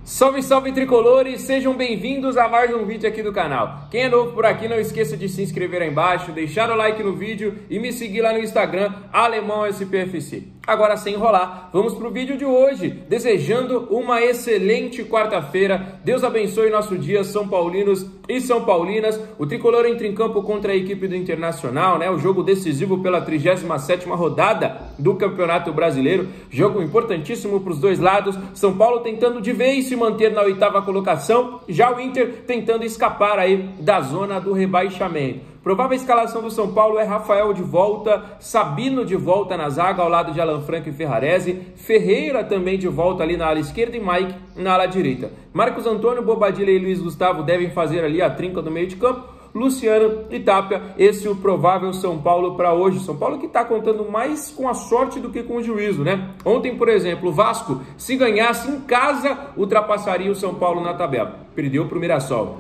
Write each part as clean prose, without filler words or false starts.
Salve, salve tricolores, sejam bem-vindos a mais um vídeo aqui do canal. Quem é novo por aqui, não esqueça de se inscrever aí embaixo, deixar o like no vídeo e me seguir lá no Instagram, AlemãoSPFC. Agora, sem enrolar, vamos para o vídeo de hoje, desejando uma excelente quarta-feira. Deus abençoe nosso dia, São Paulinos e São Paulinas. O tricolor entra em campo contra a equipe do Internacional, né? O jogo decisivo pela 37ª rodada do Campeonato Brasileiro. Jogo importantíssimo para os dois lados. São Paulo tentando de vez se manter na 8ª colocação, já o Inter tentando escapar aí da zona do rebaixamento. Provável escalação do São Paulo é Rafael de volta, Sabino de volta na zaga ao lado de Alan Franco e Ferrarese, Ferreira também de volta ali na ala esquerda e Mike na ala direita. Marcos Antônio, Bobadilla e Luiz Gustavo devem fazer ali a trinca do meio de campo. Luciano e Tapia, esse é o provável São Paulo para hoje. São Paulo que está contando mais com a sorte do que com o juízo, né? Ontem, por exemplo, o Vasco, se ganhasse em casa, ultrapassaria o São Paulo na tabela. Perdeu para o Mirassol.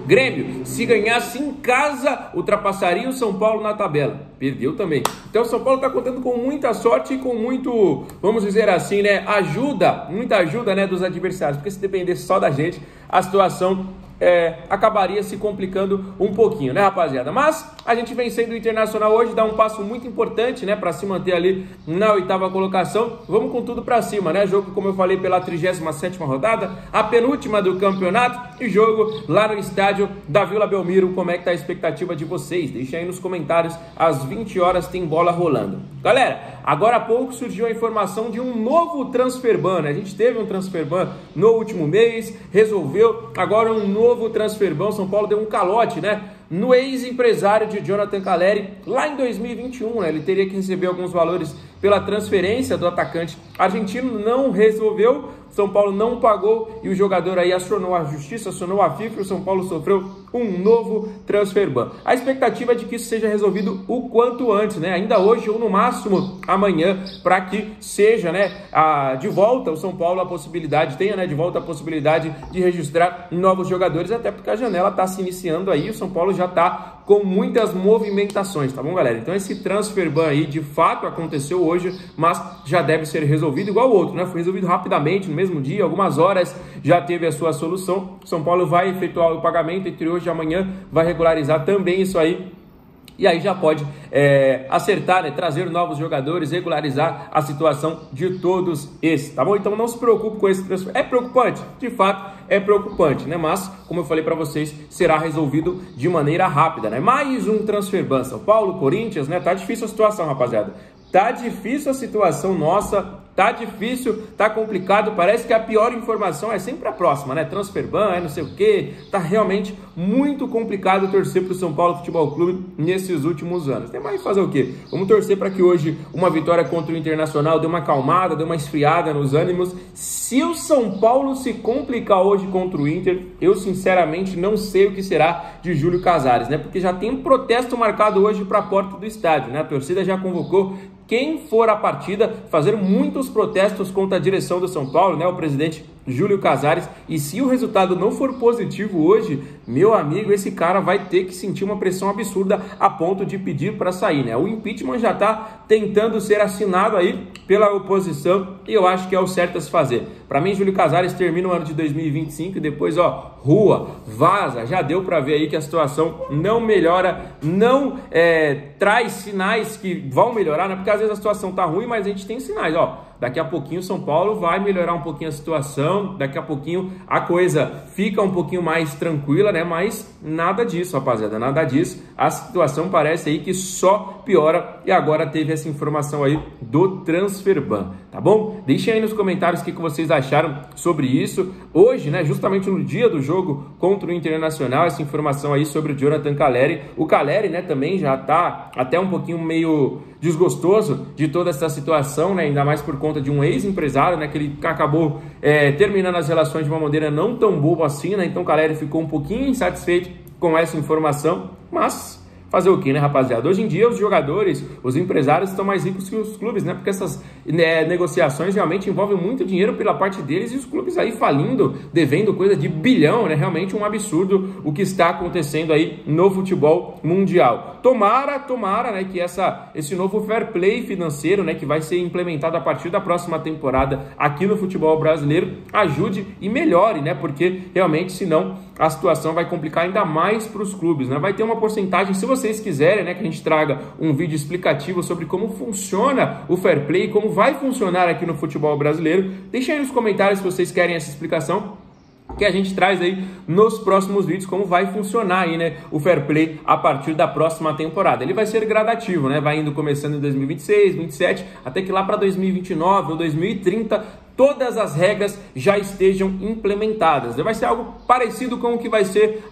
Grêmio, se ganhasse em casa, ultrapassaria o São Paulo na tabela. Perdeu também. Então o São Paulo está contando com muita sorte e com muito, vamos dizer assim, né, muita ajuda, né, dos adversários. Porque se dependesse só da gente, a situação acabaria se complicando um pouquinho, né, rapaziada? Mas a gente vencendo o Internacional hoje dá um passo muito importante, né, para se manter ali na 8ª colocação. Vamos com tudo para cima, né? Jogo, como eu falei, pela 37ª rodada, a penúltima do campeonato, e jogo lá no estádio da Vila Belmiro. Como é que tá a expectativa de vocês? Deixa aí nos comentários. Às 20 horas tem bola rolando. Galera, agora há pouco surgiu a informação de um novo transfer ban, né? A gente teve um transfer ban no último mês, resolveu agora um novo transfer ban. São Paulo deu um calote, né, no ex-empresário de Jonathan Calleri lá em 2021, né? Ele teria que receber alguns valores pela transferência do atacante argentino, não resolveu, São Paulo não pagou e o jogador aí acionou a justiça, acionou a FIFA e o São Paulo sofreu um novo transfer ban. A expectativa é de que isso seja resolvido o quanto antes, né? Ainda hoje ou no máximo amanhã, para que seja, né, de volta o São Paulo tenha, né, de volta a possibilidade de registrar novos jogadores, até porque a janela está se iniciando aí, o São Paulo já está com muitas movimentações, tá bom, galera? Então esse transfer ban aí de fato aconteceu hoje, mas já deve ser resolvido igual o outro, né? Foi resolvido rapidamente, no mesmo dia, algumas horas já teve a sua solução. São Paulo vai efetuar o pagamento entre hoje e amanhã, vai regularizar também isso aí. E aí já pode acertar, né, trazer novos jogadores, regularizar a situação de todos esses, tá bom? Então não se preocupe com esse transfer. É preocupante? De fato, é preocupante, né? Mas, como eu falei para vocês, será resolvido de maneira rápida, né? Mais um transfer ban. São Paulo, Corinthians, né? Tá difícil a situação, rapaziada. Tá difícil a situação nossa, tá difícil, tá complicado, parece que a pior informação é sempre a próxima, né? Transfer ban, não sei o que, tá realmente muito complicado torcer pro São Paulo Futebol Clube nesses últimos anos. Tem mais que fazer o quê? Vamos torcer para que hoje uma vitória contra o Internacional dê uma acalmada, dê uma esfriada nos ânimos. Se o São Paulo se complicar hoje contra o Inter, eu sinceramente não sei o que será de Júlio Casares, né? Porque já tem um protesto marcado hoje para a porta do estádio, né? A torcida já convocou quem for à partida, fazer muitos protestos contra a direção do São Paulo, né? O presidente Júlio Casares. E se o resultado não for positivo hoje, meu amigo, esse cara vai ter que sentir uma pressão absurda a ponto de pedir para sair, né? O impeachment já está tentando ser assinado aí pela oposição e eu acho que é o certo a se fazer. Para mim, Júlio Casares termina o ano de 2025 e depois, ó, rua, vaza. Já deu para ver aí que a situação não melhora, não traz sinais que vão melhorar, né? Porque às vezes a situação tá ruim, mas a gente tem sinais, ó. Daqui a pouquinho o São Paulo vai melhorar um pouquinho a situação, daqui a pouquinho a coisa fica um pouquinho mais tranquila, né? Mas nada disso, rapaziada, nada disso. A situação parece aí que só piora e agora teve essa informação aí do transfer ban, tá bom? Deixem aí nos comentários o que vocês acharam sobre isso. Hoje, né, justamente no dia do jogo contra o Internacional, essa informação aí sobre o Jonathan Calleri. O Calleri, né, também já tá até um pouquinho meio desgostoso de toda essa situação, né, ainda mais por conta de um ex-empresário, né, que ele acabou terminando as relações de uma maneira não tão boa assim, né, então o Calleri ficou um pouquinho insatisfeito com essa informação, mas fazer o quê, né, rapaziada? Hoje em dia os jogadores, os empresários estão mais ricos que os clubes, né? Porque essas negociações realmente envolvem muito dinheiro pela parte deles e os clubes aí falindo, devendo coisa de bilhão, né? Realmente um absurdo o que está acontecendo aí no futebol mundial. Tomara, né, que esse novo fair play financeiro, né, que vai ser implementado a partir da próxima temporada aqui no futebol brasileiro, ajude e melhore, né? Porque realmente, senão, a situação vai complicar ainda mais para os clubes, né? Vai ter uma porcentagem, se vocês quiserem, né, que a gente traga um vídeo explicativo sobre como funciona o fair play, como vai funcionar aqui no futebol brasileiro. Deixem aí nos comentários se vocês querem essa explicação, que a gente traz aí nos próximos vídeos como vai funcionar aí, né, o fair play a partir da próxima temporada. Ele vai ser gradativo, né? Vai indo começando em 2026, 2027, até que lá para 2029 ou 2030 todas as regras já estejam implementadas. Vai ser algo parecido com o que vai ser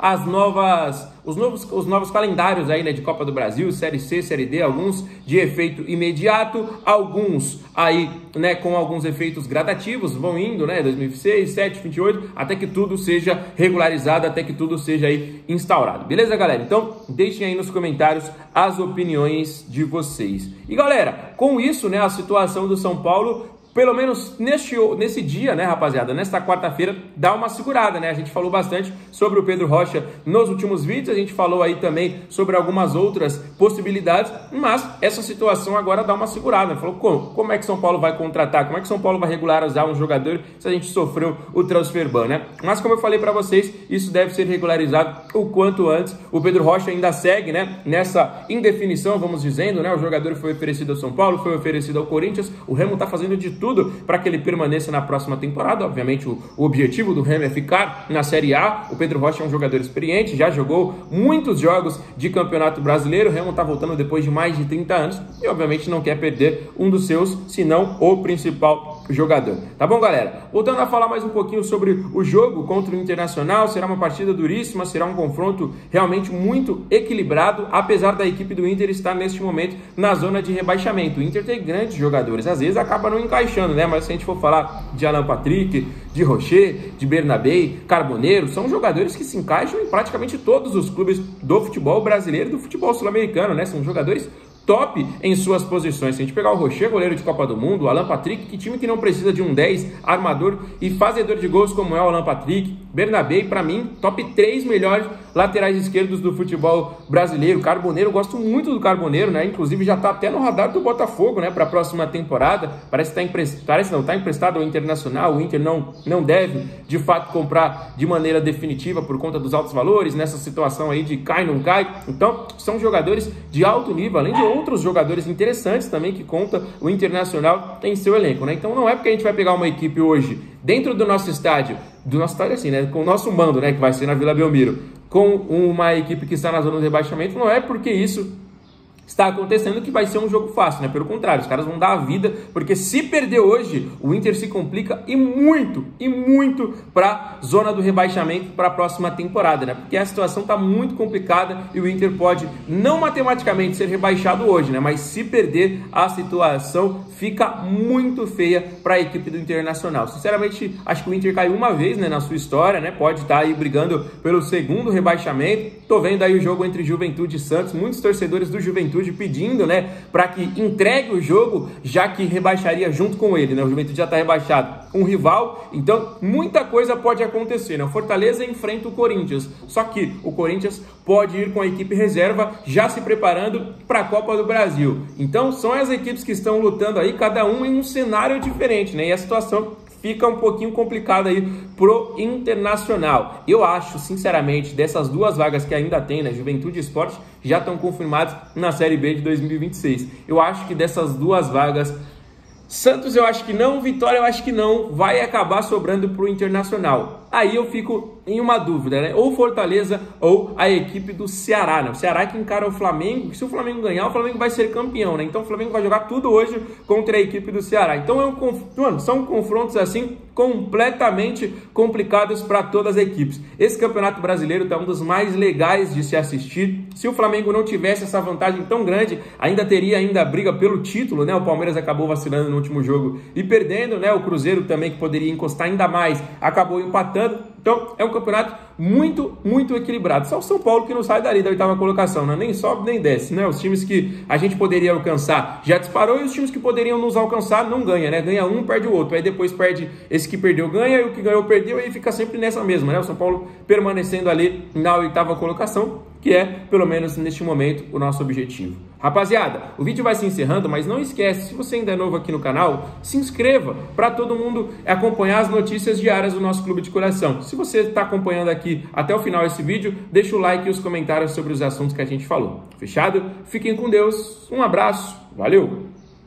os novos calendários aí, né, de Copa do Brasil, Série C, Série D, alguns de efeito imediato, alguns aí, né, com alguns efeitos gradativos, vão indo, né, 2026, 2027, 2028, até que tudo seja regularizado, até que tudo seja aí instaurado. Beleza, galera? Então, deixem aí nos comentários as opiniões de vocês. E, galera, com isso, né, a situação do São Paulo, pelo menos nesse dia, né, rapaziada, nesta quarta-feira, dá uma segurada, né? A gente falou bastante sobre o Pedro Rocha nos últimos vídeos, a gente falou aí também sobre algumas outras possibilidades, mas essa situação agora dá uma segurada, né? Falou, como é que São Paulo vai contratar? Como é que São Paulo vai regularizar um jogador se a gente sofreu o transfer ban, né? Mas como eu falei para vocês, isso deve ser regularizado o quanto antes. O Pedro Rocha ainda segue, né, nessa indefinição, vamos dizendo, né? O jogador foi oferecido ao São Paulo, foi oferecido ao Corinthians, o Remo tá fazendo de tudo para que ele permaneça na próxima temporada. Obviamente o objetivo do Remo é ficar na Série A. O Pedro Rocha é um jogador experiente, já jogou muitos jogos de Campeonato Brasileiro. O Remo está voltando depois de mais de 30 anos e obviamente não quer perder um dos seus, se não o principal jogador. Tá bom, galera? Voltando a falar mais um pouquinho sobre o jogo contra o Internacional, será uma partida duríssima, será um confronto realmente muito equilibrado, apesar da equipe do Inter estar neste momento na zona de rebaixamento. O Inter tem grandes jogadores, às vezes acaba não encaixando, né? Mas se a gente for falar de Alan Patrick, de Rocher, de Bernabé, Carboneiro, são jogadores que se encaixam em praticamente todos os clubes do futebol brasileiro e do futebol sul-americano, né? São jogadores top em suas posições. Se a gente pegar o Rocher, goleiro de Copa do Mundo, o Alan Patrick, que time que não precisa de um 10, armador e fazedor de gols como é o Alan Patrick, Bernabé, para mim, top 3 melhores laterais esquerdos do futebol brasileiro. Carboneiro, gosto muito do Carboneiro, né? Inclusive já tá até no radar do Botafogo, né, para a próxima temporada. Parece que tá emprestado ao Internacional. O Inter não deve, de fato, comprar de maneira definitiva por conta dos altos valores, nessa situação aí de cai, não cai. Então, são jogadores de alto nível, além de outros jogadores interessantes também que conta o Internacional em seu elenco, né? Então, não é porque a gente vai pegar uma equipe hoje dentro do nosso estádio assim, né, com o nosso mando, né, que vai ser na Vila Belmiro, com uma equipe que está na zona de rebaixamento, não é porque isso está acontecendo que vai ser um jogo fácil, né? Pelo contrário, os caras vão dar a vida, porque se perder hoje, o Inter se complica e muito para a zona do rebaixamento para a próxima temporada, né? Porque a situação está muito complicada e o Inter pode não matematicamente ser rebaixado hoje, né? Mas se perder, a situação fica muito feia para a equipe do Internacional. Sinceramente, acho que o Inter caiu uma vez, né, na sua história, né? Pode estar aí brigando pelo segundo rebaixamento. Tô vendo aí o jogo entre Juventude e Santos, muitos torcedores do Juventude pedindo, né, para que entregue o jogo, já que rebaixaria junto com ele, né? O Juventude já está rebaixado, um rival, então muita coisa pode acontecer, né? O Fortaleza enfrenta o Corinthians, só que o Corinthians pode ir com a equipe reserva, já se preparando para a Copa do Brasil. Então são as equipes que estão lutando aí, cada um em um cenário diferente, né? E a situação fica um pouquinho complicado aí pro Internacional. Eu acho, sinceramente, dessas duas vagas que ainda tem, né, Juventude e Sport, já estão confirmados na Série B de 2026. Eu acho que dessas duas vagas, Santos eu acho que não, Vitória eu acho que não, vai acabar sobrando pro Internacional. Aí eu fico em uma dúvida, né? Ou Fortaleza ou a equipe do Ceará, né? O Ceará que encara o Flamengo, se o Flamengo ganhar, o Flamengo vai ser campeão, né? Então o Flamengo vai jogar tudo hoje contra a equipe do Ceará. Então são confrontos assim completamente complicados para todas as equipes. Esse Campeonato Brasileiro tá um dos mais legais de se assistir. Se o Flamengo não tivesse essa vantagem tão grande, ainda teria a briga pelo título, né? O Palmeiras acabou vacilando no último jogo e perdendo, né? O Cruzeiro também, que poderia encostar ainda mais, acabou empatando. encerrando. Então, é um campeonato muito equilibrado. Só o São Paulo que não sai dali da 8ª colocação, né? Nem sobe nem desce, né? Os times que a gente poderia alcançar já disparou e os times que poderiam nos alcançar não ganha, né? Ganha um, perde o outro. Aí depois perde esse que perdeu, ganha, e o que ganhou, perdeu, e fica sempre nessa mesma, né? O São Paulo permanecendo ali na 8ª colocação, que é, pelo menos neste momento, o nosso objetivo. Rapaziada, o vídeo vai se encerrando, mas não esquece, se você ainda é novo aqui no canal, se inscreva para todo mundo acompanhar as notícias diárias do nosso Clube de Coração. Se você está acompanhando aqui até o final desse vídeo, deixa o like e os comentários sobre os assuntos que a gente falou. Fechado? Fiquem com Deus, um abraço, valeu!